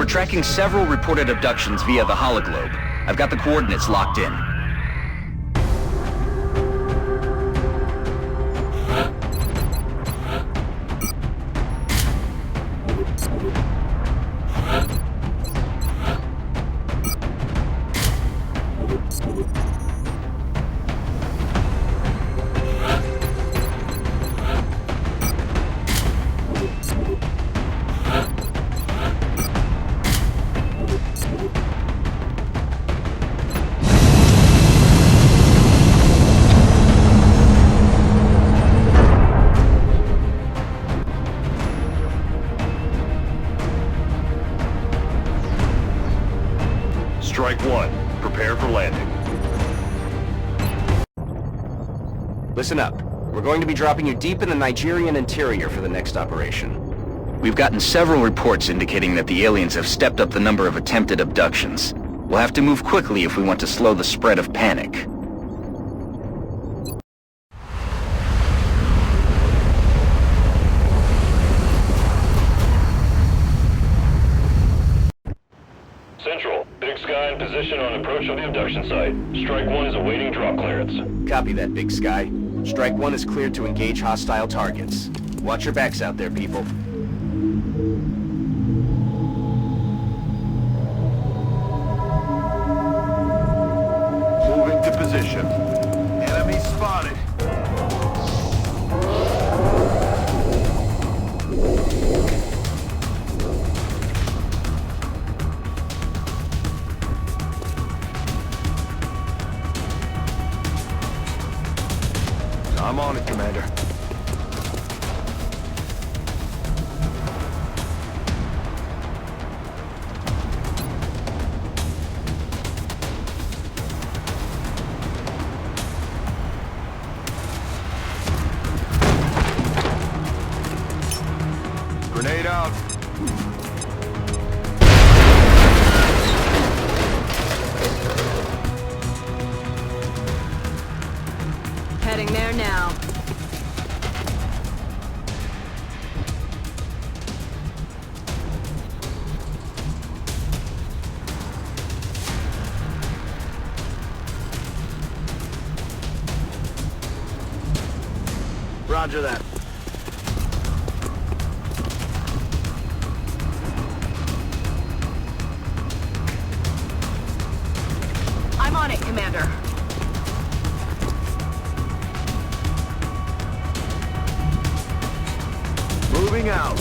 We're tracking several reported abductions via the hologlobe. I've got the coordinates locked in. Strike one. Prepare for landing. Listen up. We're going to be dropping you deep in the Nigerian interior for the next operation. We've gotten several reports indicating that the aliens have stepped up the number of attempted abductions. We'll have to move quickly if we want to slow the spread of panic. Central, Big Sky in position on approach of the abduction site. Strike one is awaiting drop clearance. Copy that, Big Sky. Strike one is cleared to engage hostile targets. Watch your backs out there, people. Moving to position. Enemy spotted. I'm on it, Commander. Grenade out. Heading there now. Roger that. I'm on it, Commander. Moving out.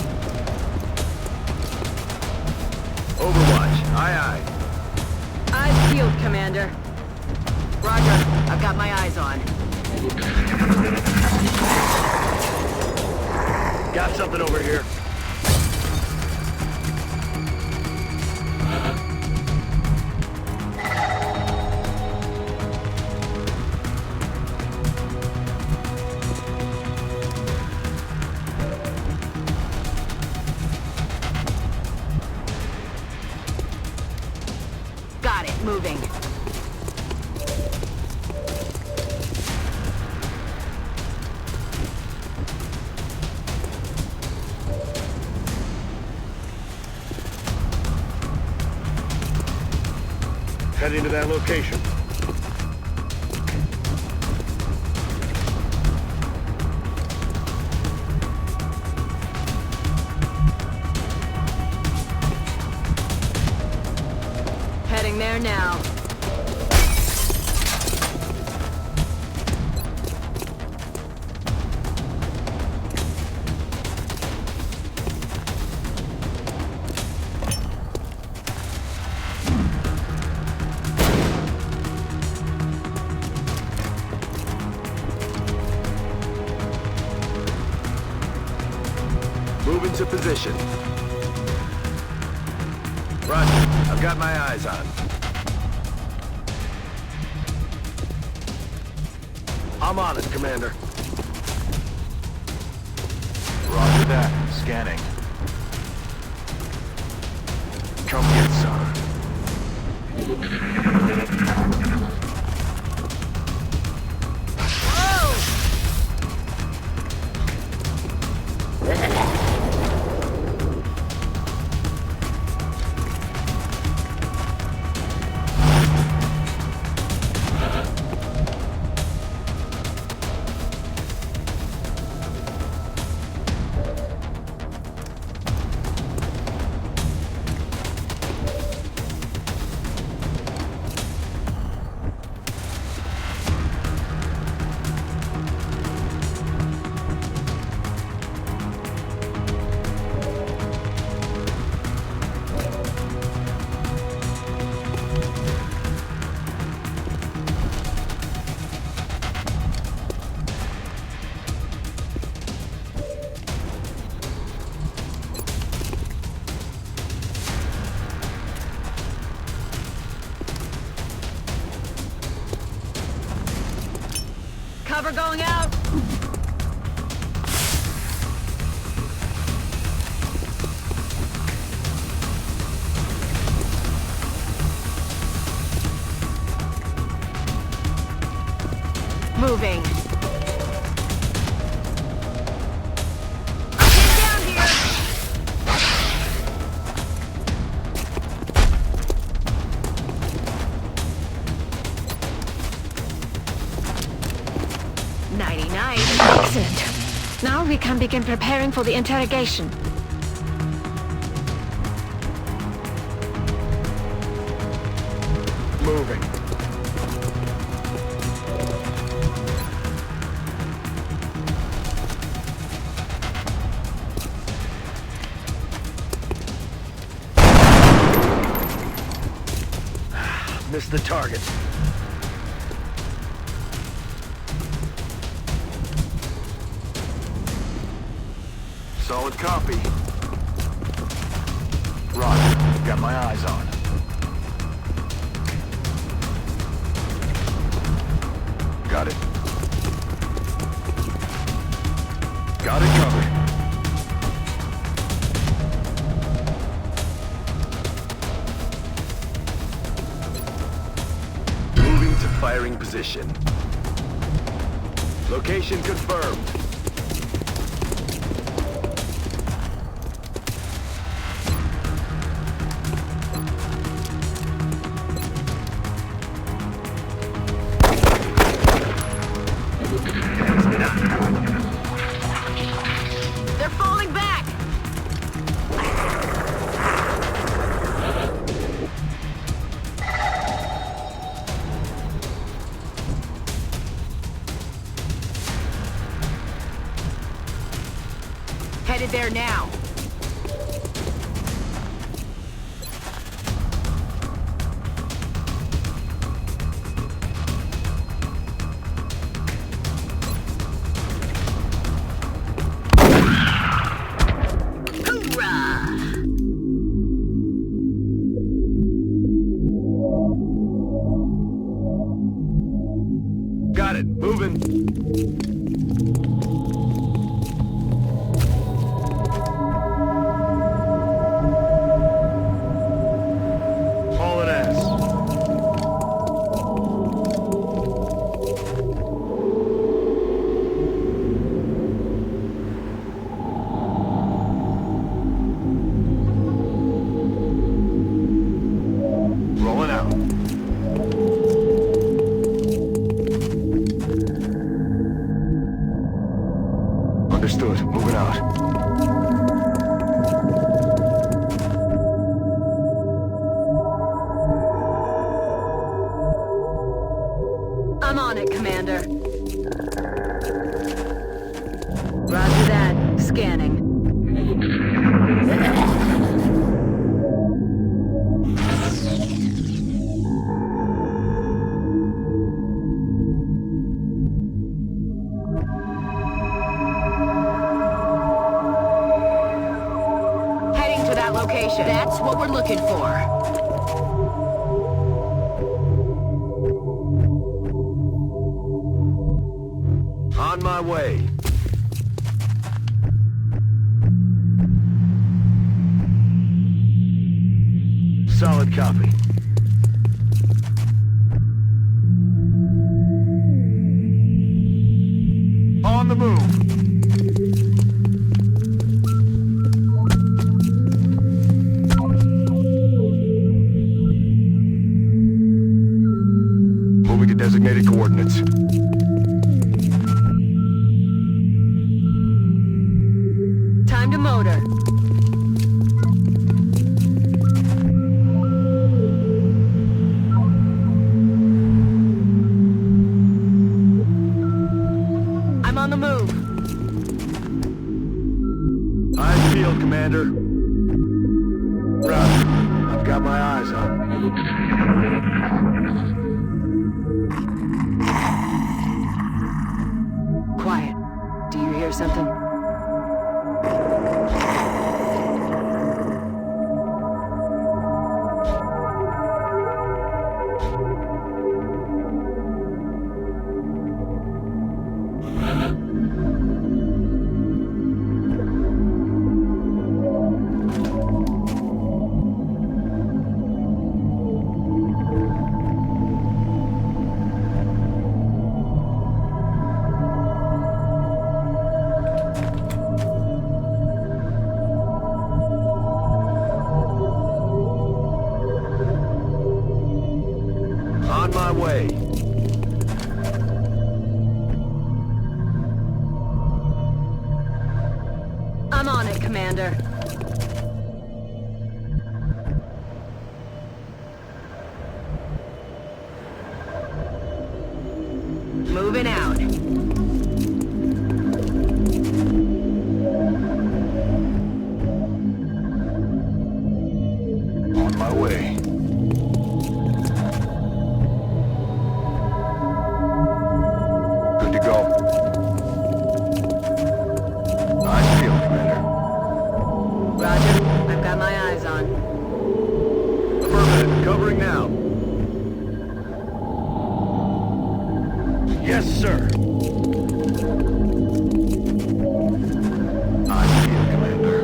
Overwatch. Aye, aye. Eyes peeled, Commander. Roger. I've got my eyes on. Got something over here. Got it. Moving. Heading to that location. Heading there now. Move into position. Roger. I've got my eyes on. I'm on it, Commander. Roger that. Scanning. Come get some. Cover going out. Moving. Get down here. Excellent. Now we can begin preparing for the interrogation. Moving. Missed the target. Solid copy. Roger. Got my eyes on. Got it. Got it covered. Moving to firing position. Location confirmed. They're falling back. Headed there now. Got it. Moving. Hauling ass. Rolling out. Understood. Moving out. I'm on it, Commander. Roger that. Scanning. Heading to that location. That's what we're looking for. On my way. Solid copy. On the move. Moving to designated coordinates. Time to motor. I'm on the move. Eyes peeled, Commander. Roger. I've got my eyes on. Quiet. Do you hear something? Moving out. On my way. Good to go. Nice field, Commander. Roger. I've got my eyes on. Affirmative. Covering now. Yes, sir. Nice field, Commander.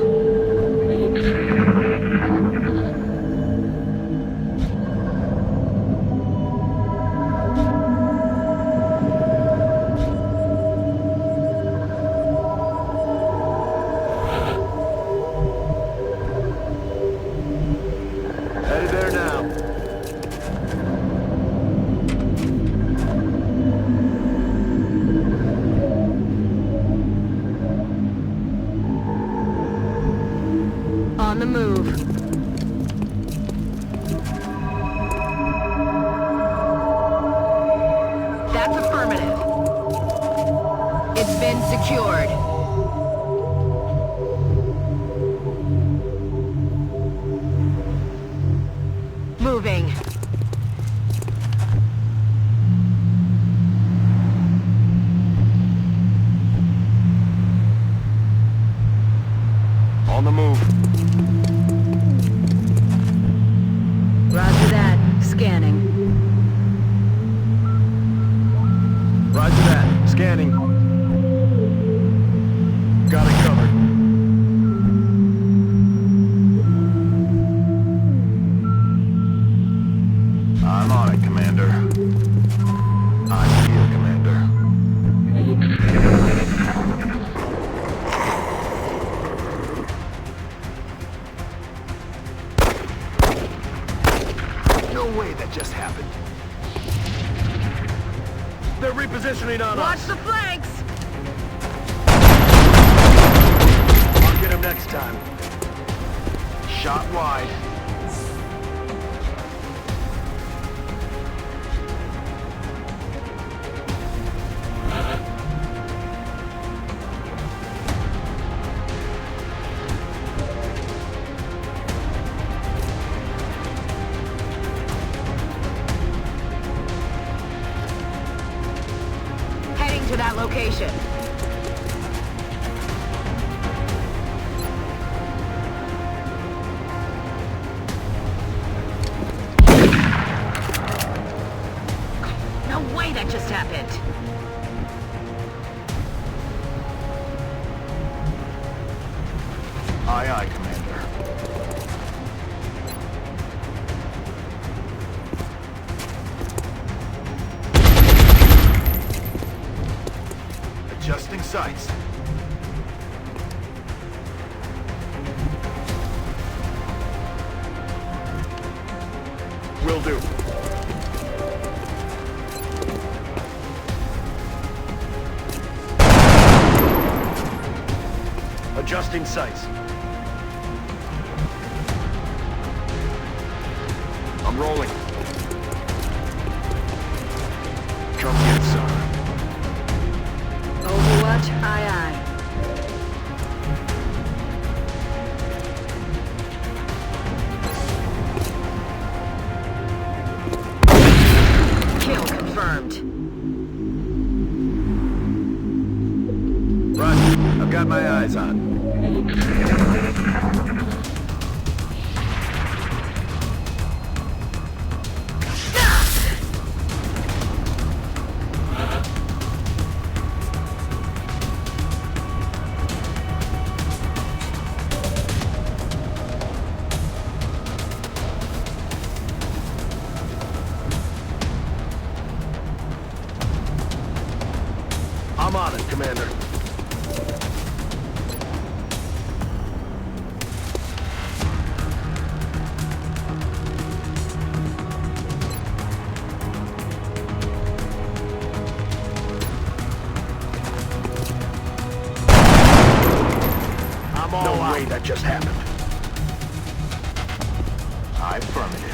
Headed there now. On the move. That's affirmative. It's been secured. Moving. On the move. Roger that. Scanning. Roger that. Scanning. Got it covered. I'm on it, Commander. I feel, Commander. No way that just happened. They're repositioning on Watch us. the flanks! I'll get him next time. Shot wide. Heading to that location. No way that just happened. Aye, aye, Commander. Adjusting sights. Will do. Adjusting sights. I'm rolling. Come get some. Overwatch, aye aye. Kill confirmed. Roger. I've got my eyes on. I'm on it, Commander. I'm all out. No way that just happened. Affirmative.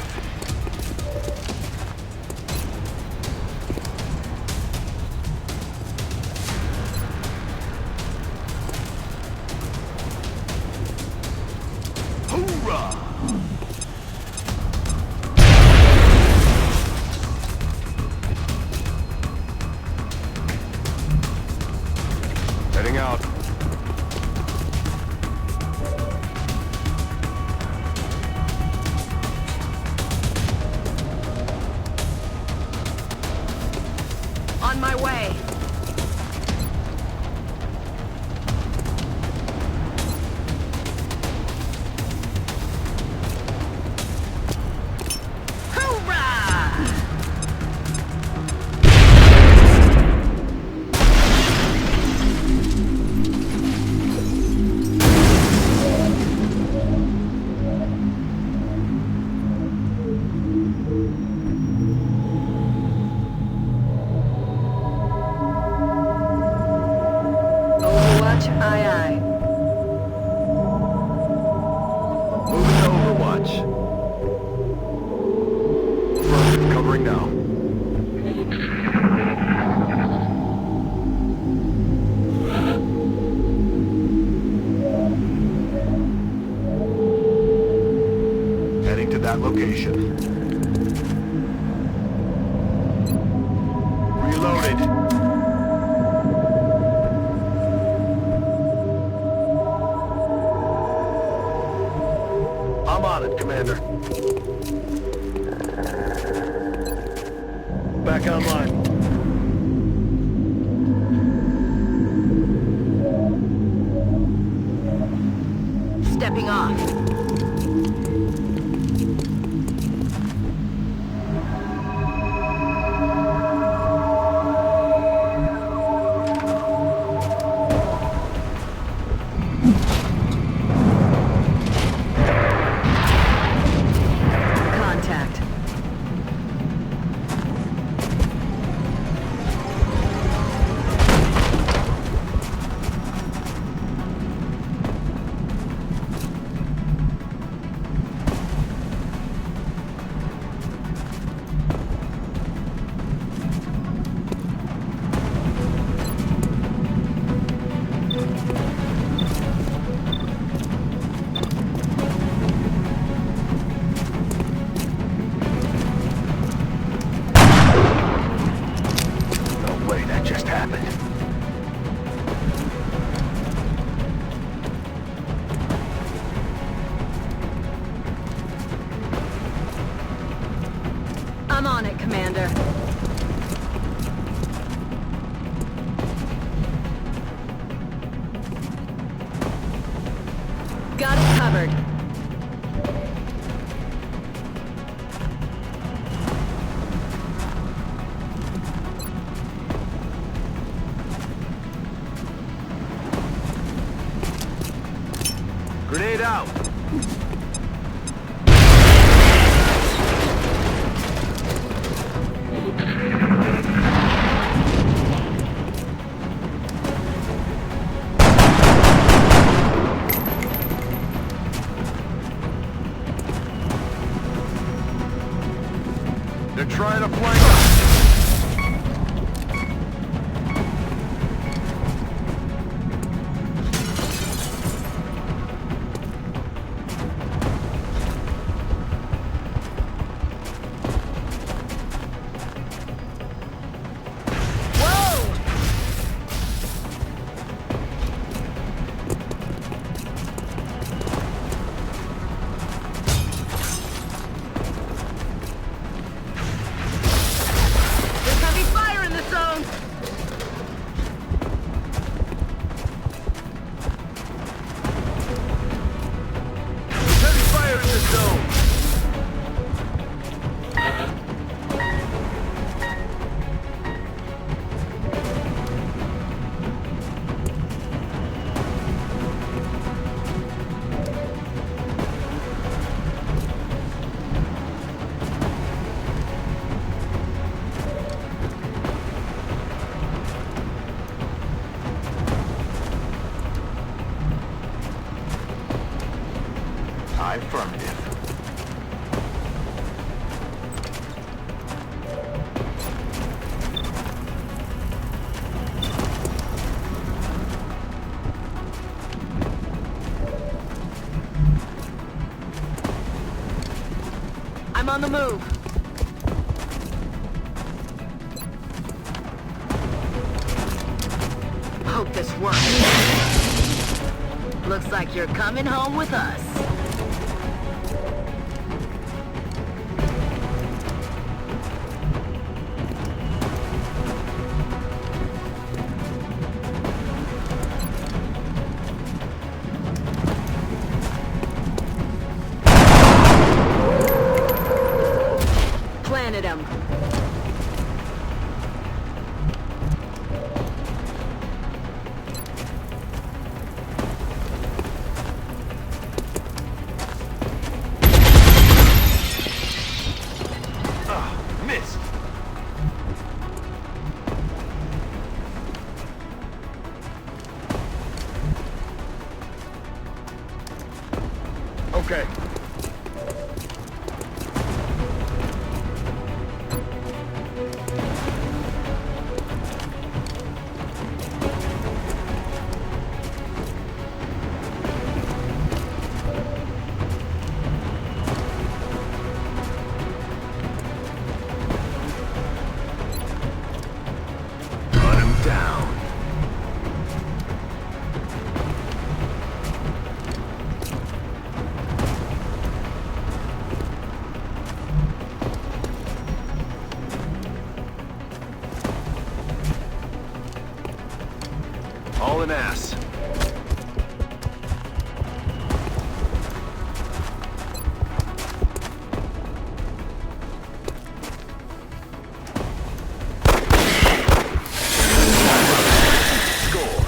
to that location. Reloaded. I'm on it, Commander. Back online. Stepping off. Contact. No way, that just happened. I'm on it, Commander. Got it covered. Grenade out. They're trying to flank us. There's heavy fire in the zone! Heavy fire in the zone. Affirmative. I'm on the move. Hope this works. Looks like you're coming home with us. Planted him. Missed. Okay. hauling ass. Score.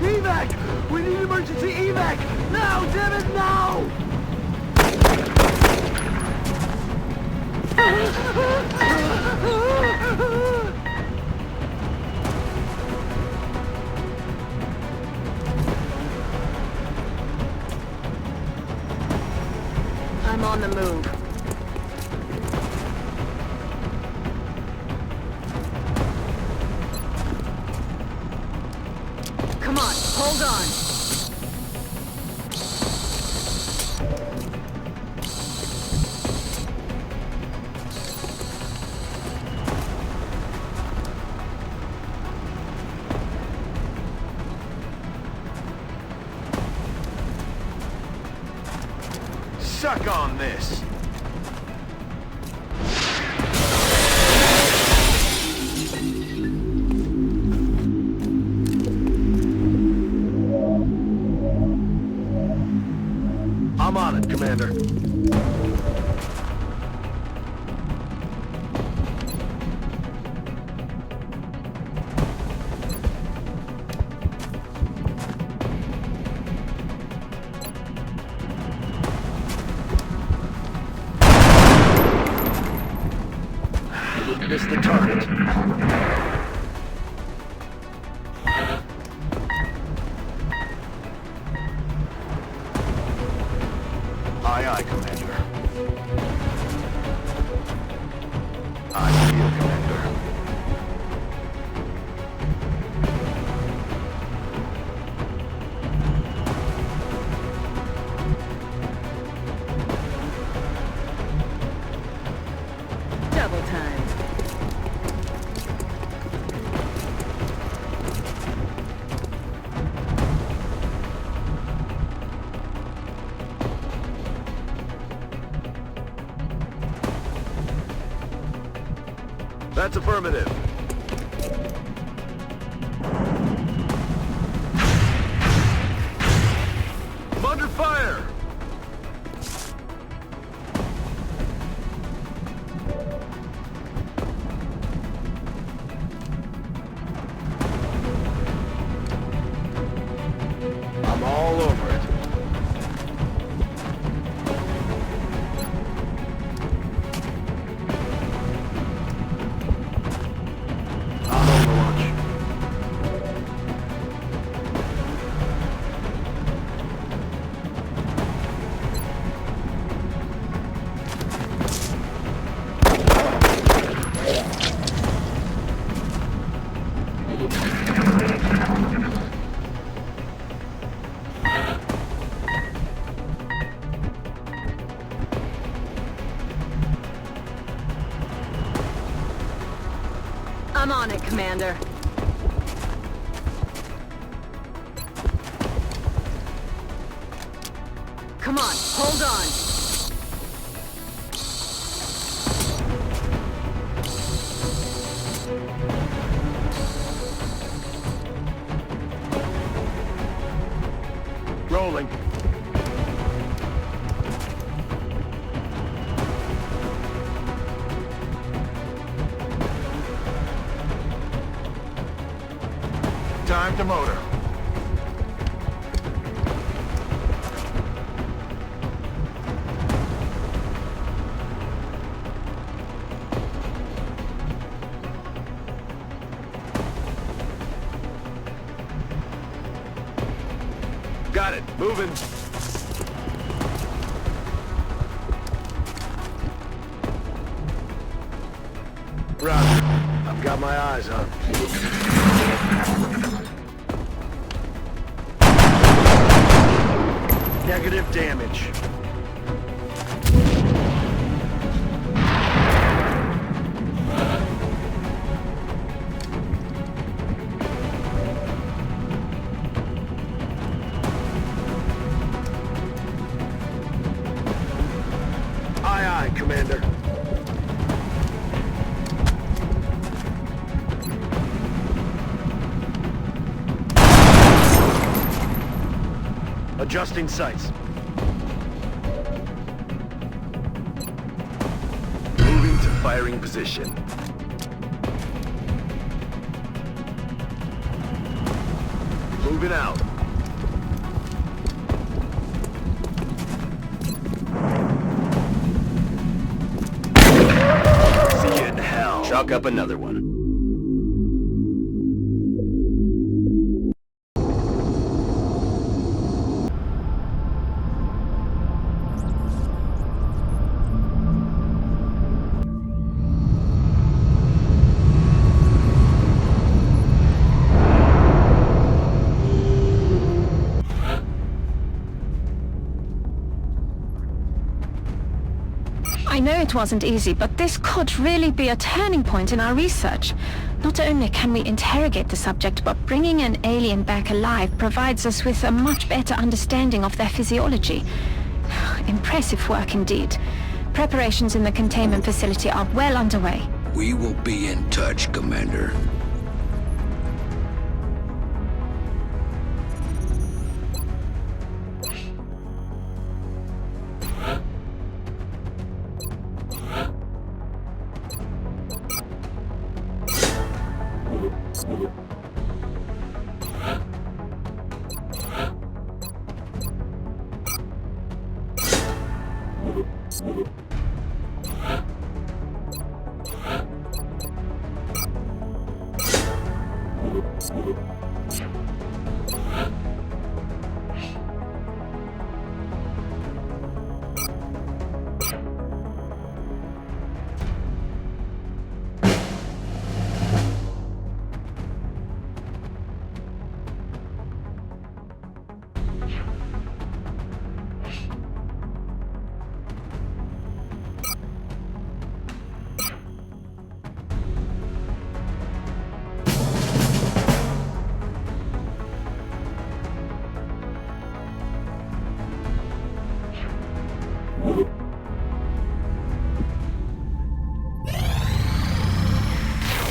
Evac! We need emergency evac! Now, damn it, now! I'm on the move. Come on, hold on. Suck on this! I'm on it, Commander. Missed the target. Aye, aye, Commander. I feel, Commander. Double time. That's affirmative. I'm under fire! I'm all over it. I'm Overwatch. I'm on it, Commander. Come on, hold on. Rolling. Time to motor. Got it. Moving. Roger. I've got my eyes on. Negative damage. Aye, aye, Commander. Adjusting sights. Moving to firing position. Moving out. See you in hell. Chalk up another one. I know it wasn't easy, but this could really be a turning point in our research. Not only can we interrogate the subject, but bringing an alien back alive provides us with a much better understanding of their physiology. Impressive work indeed. Preparations in the containment facility are well underway. We will be in touch, Commander.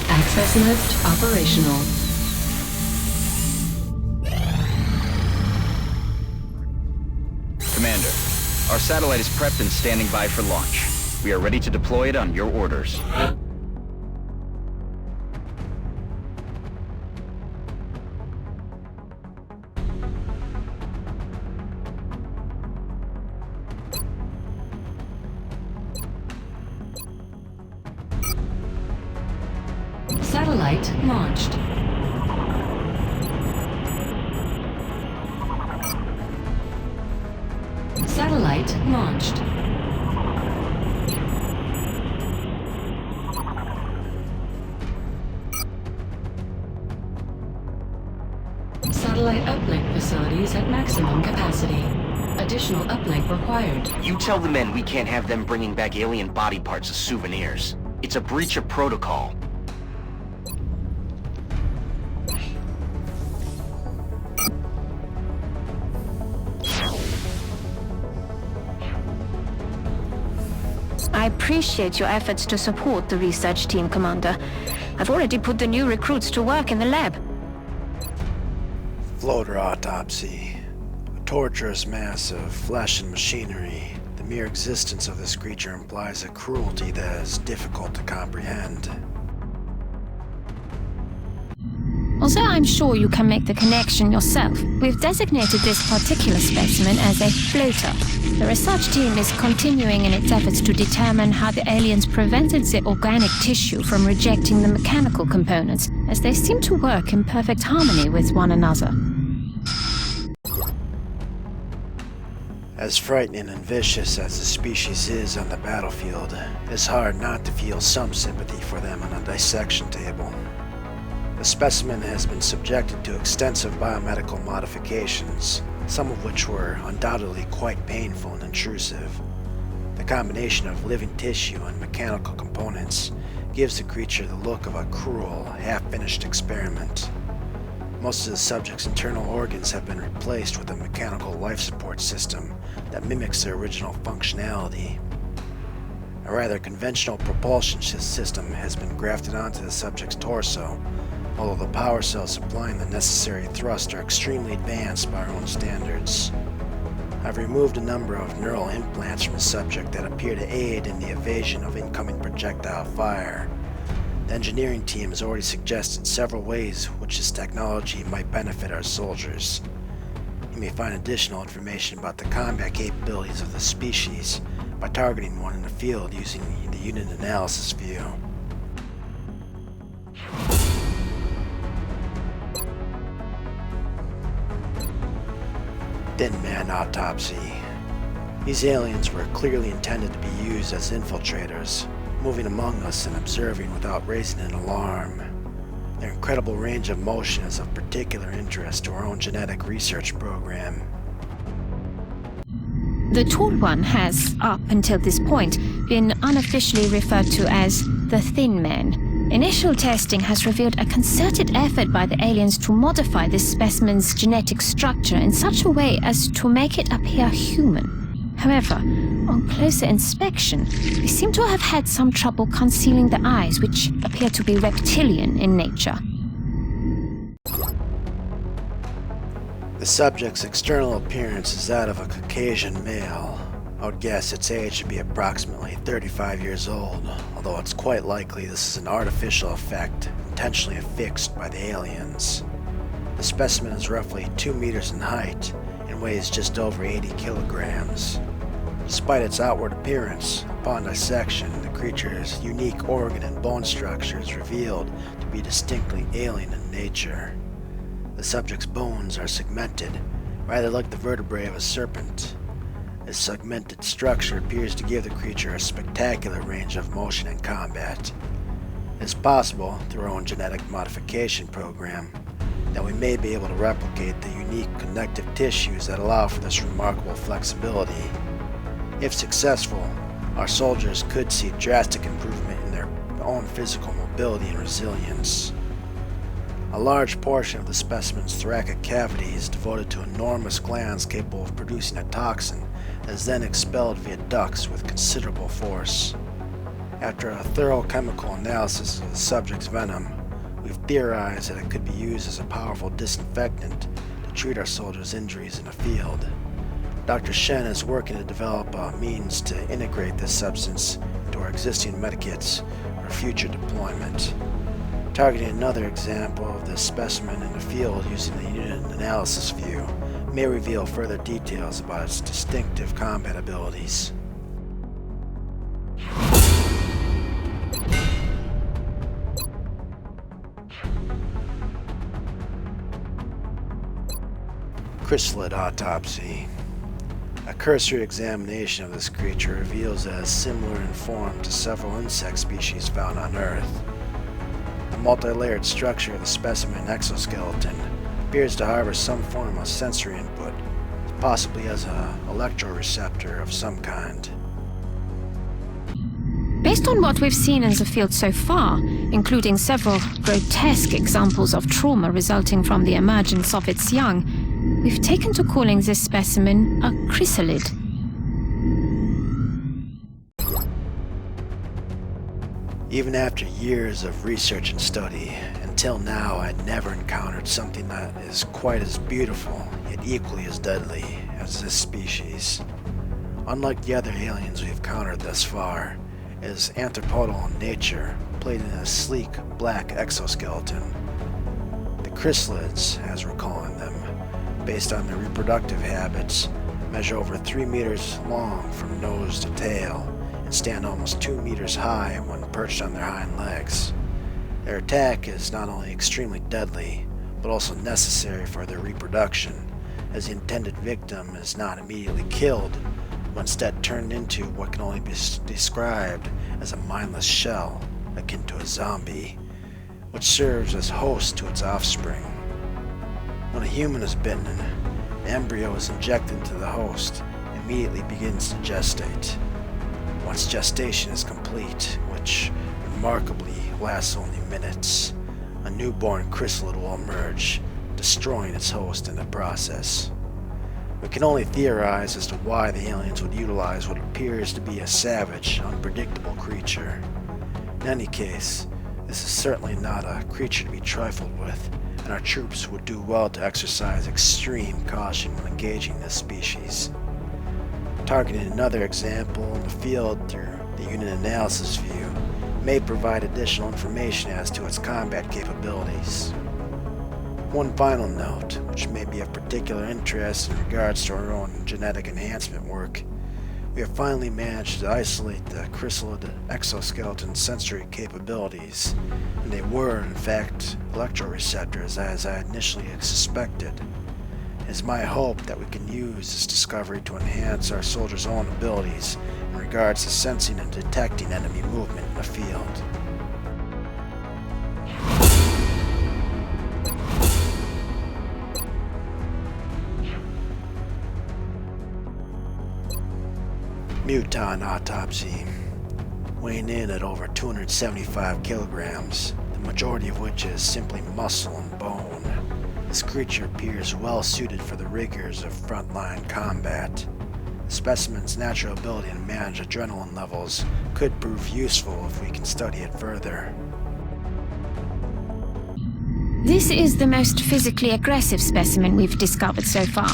Access lift operational. Commander, our satellite is prepped and standing by for launch. We are ready to deploy it on your orders. Satellite launched. Satellite launched. Satellite uplink facilities at maximum capacity. Additional uplink required. You tell the men we can't have them bringing back alien body parts as souvenirs. It's a breach of protocol. I appreciate your efforts to support the research team, Commander. I've already put the new recruits to work in the lab. Floater autopsy. A torturous mass of flesh and machinery. The mere existence of this creature implies a cruelty that is difficult to comprehend. Although I'm sure you can make the connection yourself, we've designated this particular specimen as a floater. The research team is continuing in its efforts to determine how the aliens prevented the organic tissue from rejecting the mechanical components, as they seem to work in perfect harmony with one another. As frightening and vicious as the species is on the battlefield, it's hard not to feel some sympathy for them on a dissection table. The specimen has been subjected to extensive biomedical modifications, some of which were undoubtedly quite painful and intrusive. The combination of living tissue and mechanical components gives the creature the look of a cruel, half-finished experiment. Most of the subject's internal organs have been replaced with a mechanical life support system that mimics their original functionality. A rather conventional propulsion system has been grafted onto the subject's torso, although the power cells supplying the necessary thrust are extremely advanced by our own standards. I've removed a number of neural implants from the subject that appear to aid in the evasion of incoming projectile fire. The engineering team has already suggested several ways which this technology might benefit our soldiers. You may find additional information about the combat capabilities of the species by targeting one in the field using the unit analysis view. Thin Man Autopsy. These aliens were clearly intended to be used as infiltrators, moving among us and observing without raising an alarm. Their incredible range of motion is of particular interest to our own genetic research program. The Tall One has, up until this point, been unofficially referred to as the Thin Man. Initial testing has revealed a concerted effort by the aliens to modify this specimen's genetic structure in such a way as to make it appear human. However, on closer inspection, they seem to have had some trouble concealing the eyes, which appear to be reptilian in nature. The subject's external appearance is that of a Caucasian male. I would guess its age to be approximately 35 years old, although it's quite likely this is an artificial effect intentionally affixed by the aliens. The specimen is roughly 2 meters in height and weighs just over 80 kilograms. Despite its outward appearance, upon dissection, the creature's unique organ and bone structure is revealed to be distinctly alien in nature. The subject's bones are segmented, rather like the vertebrae of a serpent. This segmented structure appears to give the creature a spectacular range of motion in combat. It is possible, through our own genetic modification program, that we may be able to replicate the unique connective tissues that allow for this remarkable flexibility. If successful, our soldiers could see drastic improvement in their own physical mobility and resilience. A large portion of the specimen's thoracic cavity is devoted to enormous glands capable of producing a toxin that is then expelled via ducts with considerable force. After a thorough chemical analysis of the subject's venom, we've theorized that it could be used as a powerful disinfectant to treat our soldiers' injuries in the field. Dr. Shen is working to develop a means to integrate this substance into our existing medikits for future deployment. Targeting another example of this specimen in the field using the unit analysis view may reveal further details about its distinctive combat abilities. Chrysalid Autopsy. A cursory examination of this creature reveals that it is similar in form to several insect species found on Earth. The multi-layered structure of the specimen exoskeleton appears to harbor some form of sensory input, possibly as an electroreceptor of some kind. Based on what we've seen in the field so far, including several grotesque examples of trauma resulting from the emergence of its young, we've taken to calling this specimen a chrysalid. Even after years of research and study, until now I'd never encountered something that is quite as beautiful, yet equally as deadly, as this species. Unlike the other aliens we've encountered thus far, it is anthropodal in nature, plated in a sleek, black exoskeleton. The chrysalids, as we're calling them, based on their reproductive habits, measure over 3 meters long from nose to tail, and stand almost 2 meters high when perched on their hind legs. Their attack is not only extremely deadly, but also necessary for their reproduction, as the intended victim is not immediately killed, but instead turned into what can only be described as a mindless shell, akin to a zombie, which serves as host to its offspring. When a human is bitten, the embryo is injected into the host and immediately begins to gestate. Once gestation is complete, which remarkably lasts only minutes, a newborn chrysalid will emerge, destroying its host in the process. We can only theorize as to why the aliens would utilize what appears to be a savage, unpredictable creature. In any case, this is certainly not a creature to be trifled with, and our troops would do well to exercise extreme caution when engaging this species. Targeting another example in the field through the unit analysis view may provide additional information as to its combat capabilities. One final note, which may be of particular interest in regards to our own genetic enhancement work, we have finally managed to isolate the chrysalid exoskeleton sensory capabilities, and they were, in fact, electroreceptors as I initially suspected. It is my hope that we can use this discovery to enhance our soldiers' own abilities in regards to sensing and detecting enemy movement in the field. Muton autopsy. Weighing in at over 275 kilograms, the majority of which is simply muscle and bone, this creature appears well suited for the rigors of frontline combat. The specimen's natural ability to manage adrenaline levels could prove useful if we can study it further. This is the most physically aggressive specimen we've discovered so far,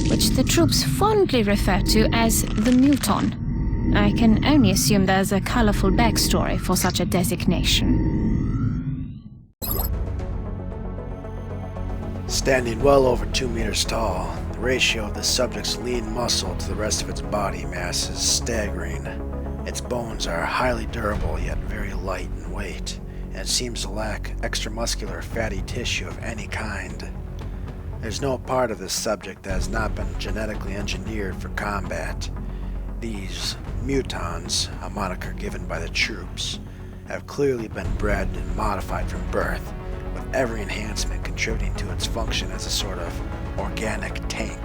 which the troops fondly refer to as the Muton. I can only assume there's a colorful backstory for such a designation. Standing well over 2 meters tall, the ratio of the subject's lean muscle to the rest of its body mass is staggering. Its bones are highly durable yet very light in weight, and it seems to lack extramuscular fatty tissue of any kind. There's no part of this subject that has not been genetically engineered for combat. These mutons, a moniker given by the troops, have clearly been bred and modified from birth, with every enhancement contributing to its function as a sort of organic tank.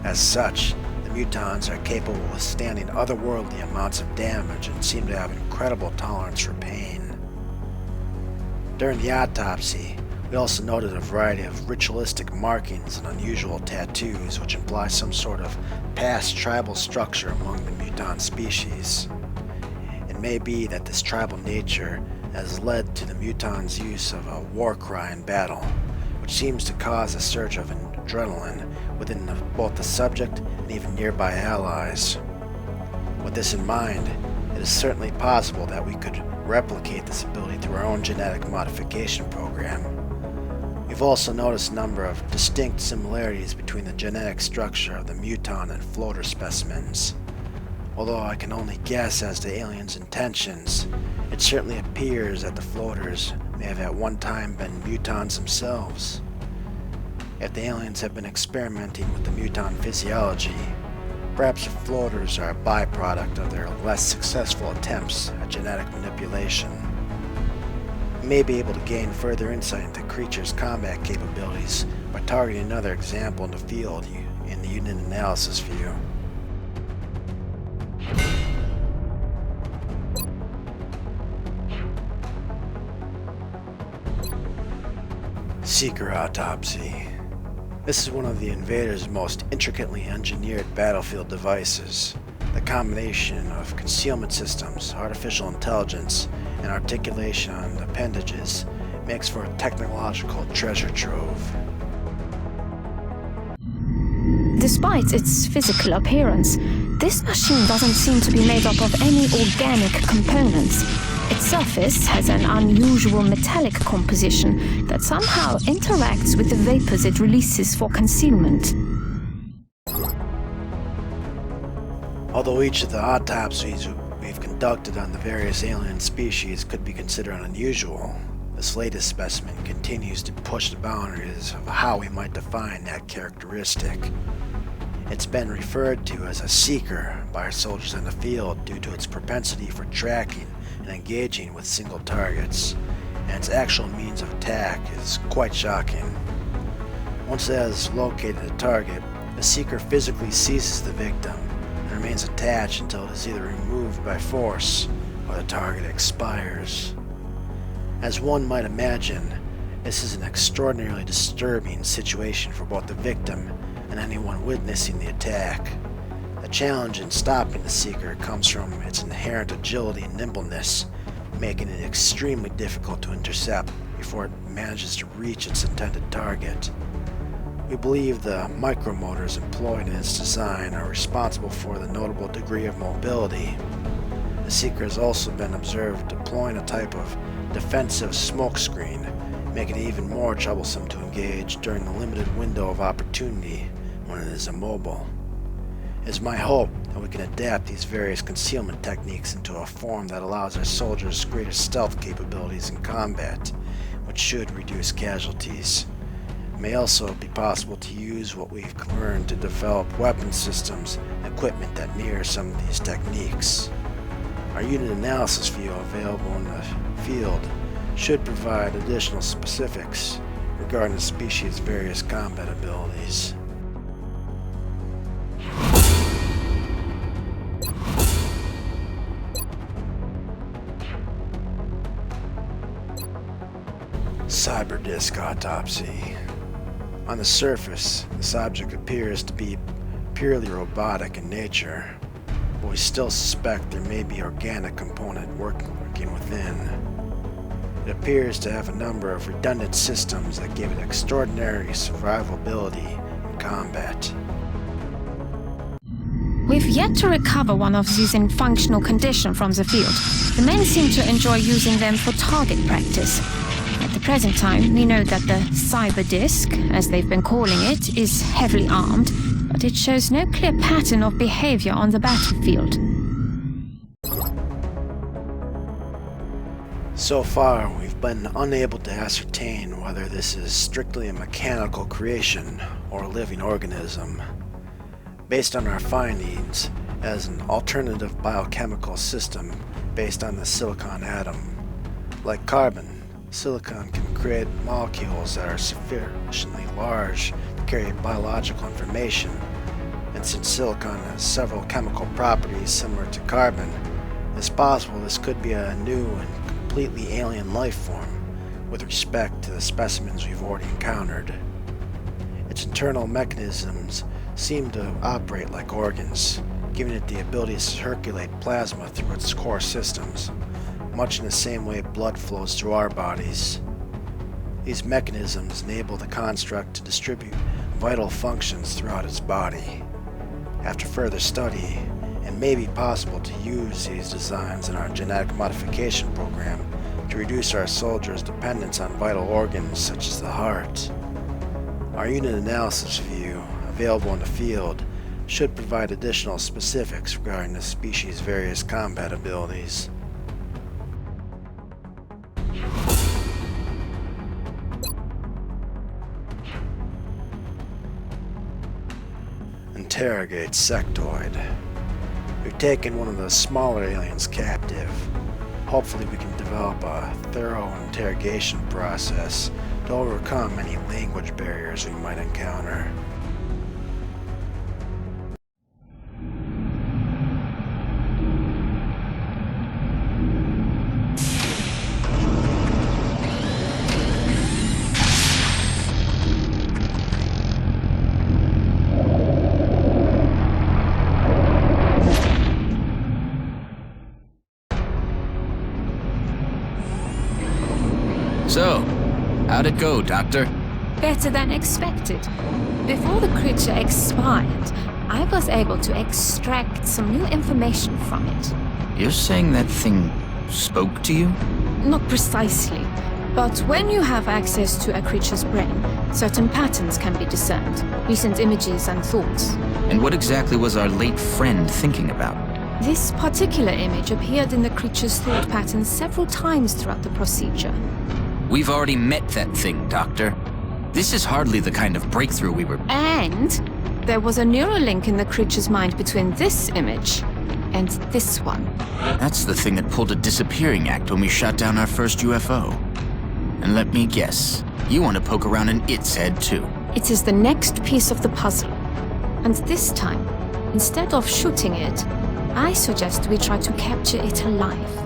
As such, the mutons are capable of withstanding otherworldly amounts of damage and seem to have incredible tolerance for pain. During the autopsy, we also noted a variety of ritualistic markings and unusual tattoos which imply some sort of past tribal structure among the muton species. It may be that this tribal nature has led to the mutons' use of a war cry in battle, which seems to cause a surge of adrenaline within both the subject and even nearby allies. With this in mind, it is certainly possible that we could replicate this ability through our own genetic modification program. We've also noticed a number of distinct similarities between the genetic structure of the muton and floater specimens. Although I can only guess as to aliens' intentions, it certainly appears that the floaters may have at one time been mutons themselves. If the aliens have been experimenting with the muton physiology, perhaps the floaters are a byproduct of their less successful attempts at genetic manipulation. We may be able to gain further insight into the creature's combat capabilities by targeting another example in the field in the unit analysis view. Seeker autopsy. This is one of the invaders' most intricately engineered battlefield devices. The combination of concealment systems, artificial intelligence, and articulation on appendages makes for a technological treasure trove. Despite its physical appearance, this machine doesn't seem to be made up of any organic components. Its surface has an unusual metallic composition that somehow interacts with the vapors it releases for concealment. Although each of the autopsies we've conducted on the various alien species could be considered unusual, the This latest specimen continues to push the boundaries of how we might define that characteristic. It's been referred to as a seeker by our soldiers in the field due to its propensity for tracking and engaging with single targets, and its actual means of attack is quite shocking. Once it has located a target, the seeker physically seizes the victim and remains attached until it is either removed by force or the target expires. As one might imagine, this is an extraordinarily disturbing situation for both the victim and anyone witnessing the attack. The challenge in stopping the seeker comes from its inherent agility and nimbleness, making it extremely difficult to intercept before it manages to reach its intended target. We believe the micromotors employed in its design are responsible for the notable degree of mobility. The seeker has also been observed deploying a type of defensive smokescreen, making it even more troublesome to engage during the limited window of opportunity when it is immobile. It is my hope that we can adapt these various concealment techniques into a form that allows our soldiers greater stealth capabilities in combat, which should reduce casualties. It may also be possible to use what we've learned to develop weapon systems and equipment that mirror some of these techniques. Our unit analysis view available in the field should provide additional specifics regarding the species' various combat abilities. Cyberdisk autopsy. On the surface, this object appears to be purely robotic in nature, but we still suspect there may be organic component working within. It appears to have a number of redundant systems that give it extraordinary survivability in combat. We've yet to recover one of these in functional condition from the field. The men seem to enjoy using them for target practice. At the present time, we know that the cyber disk, as they've been calling it, is heavily armed, but it shows no clear pattern of behavior on the battlefield. So far, we've been unable to ascertain whether this is strictly a mechanical creation or a living organism. Based on our findings, as an alternative biochemical system based on the silicon atom. Like carbon, silicon can create molecules that are sufficiently large to carry biological information, and since silicon has several chemical properties similar to carbon, it's possible this could be a new and completely alien life form with respect to the specimens we've already encountered. Its internal mechanisms seem to operate like organs, giving it the ability to circulate plasma through its core systems, much in the same way blood flows through our bodies. These mechanisms enable the construct to distribute vital functions throughout its body. After further study, it may be possible to use these designs in our genetic modification program to reduce our soldiers' dependence on vital organs such as the heart. Our unit analysis view, available in the field, should provide additional specifics regarding the species' various combat abilities. Interrogate sectoid. We've taken one of the smaller aliens captive. Hopefully we can develop a thorough interrogation process to overcome any language barriers we might encounter. So, how'd it go, Doctor? Better than expected. Before the creature expired, I was able to extract some new information from it. You're saying that thing spoke to you? Not precisely, but when you have access to a creature's brain, certain patterns can be discerned, recent images and thoughts. And what exactly was our late friend thinking about? This particular image appeared in the creature's thought patterns several times throughout the procedure. We've already met that thing, Doctor. This is hardly the kind of breakthrough we were... And there was a neural link in the creature's mind between this image and this one. That's the thing that pulled a disappearing act when we shot down our first UFO. And let me guess, you want to poke around in its head too. It is the next piece of the puzzle. And this time, instead of shooting it, I suggest we try to capture it alive.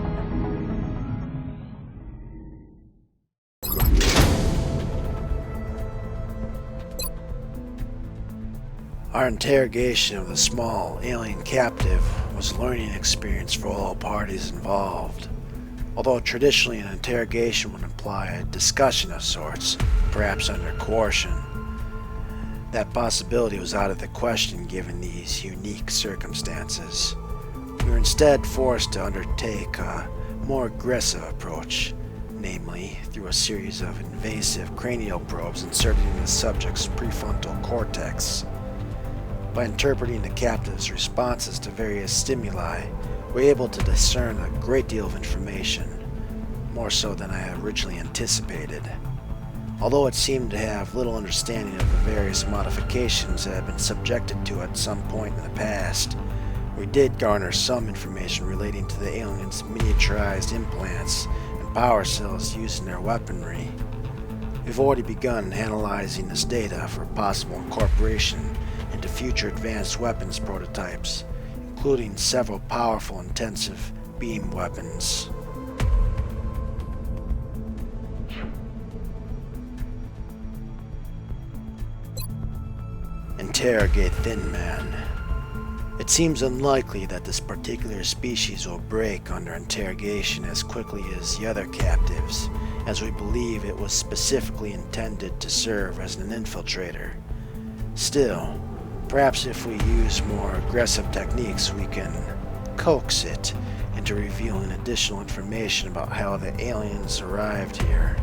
Our interrogation of the small alien captive was a learning experience for all parties involved. Although traditionally an interrogation would imply a discussion of sorts, perhaps under coercion, that possibility was out of the question given these unique circumstances. We were instead forced to undertake a more aggressive approach, namely through a series of invasive cranial probes inserted in the subject's prefrontal cortex. By interpreting the captive's responses to various stimuli, we're able to discern a great deal of information, more so than I had originally anticipated. Although it seemed to have little understanding of the various modifications that had been subjected to at some point in the past, we did garner some information relating to the aliens' miniaturized implants and power cells used in their weaponry. We've already begun analyzing this data for possible incorporation into future advanced weapons prototypes, including several powerful intensive beam weapons. Interrogate Thin Man. It seems unlikely that this particular species will break under interrogation as quickly as the other captives, as we believe it was specifically intended to serve as an infiltrator. Still, perhaps if we use more aggressive techniques, we can coax it into revealing additional information about how the aliens arrived here.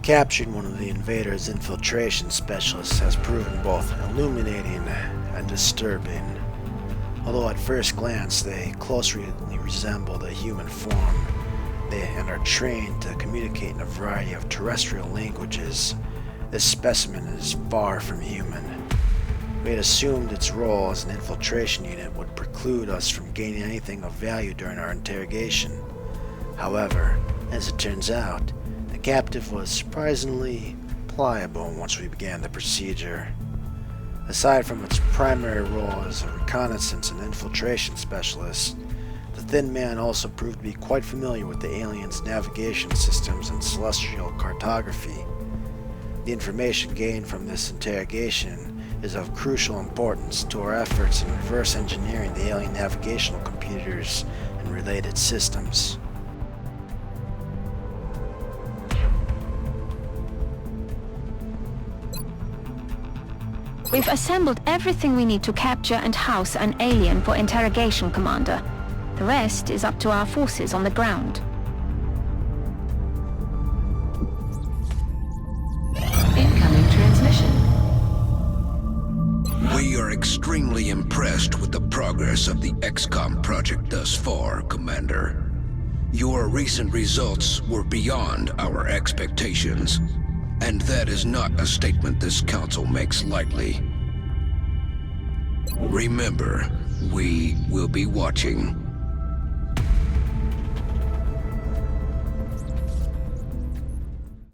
Capturing one of the invader's infiltration specialists has proven both illuminating and disturbing. Although at first glance they closely resemble the human form, and are trained to communicate in a variety of terrestrial languages, this specimen is far from human. We had assumed its role as an infiltration unit would preclude us from gaining anything of value during our interrogation. However, as it turns out, the captive was surprisingly pliable once we began the procedure. Aside from its primary role as a reconnaissance and infiltration specialist, the Thin Man also proved to be quite familiar with the aliens' navigation systems and celestial cartography. The information gained from this interrogation is of crucial importance to our efforts in reverse engineering the alien navigational computers and related systems. We've assembled everything we need to capture and house an alien for interrogation, Commander. The rest is up to our forces on the ground. Incoming transmission. We are extremely impressed with the progress of the XCOM project thus far, Commander. Your recent results were beyond our expectations, and that is not a statement this council makes lightly. Remember, we will be watching.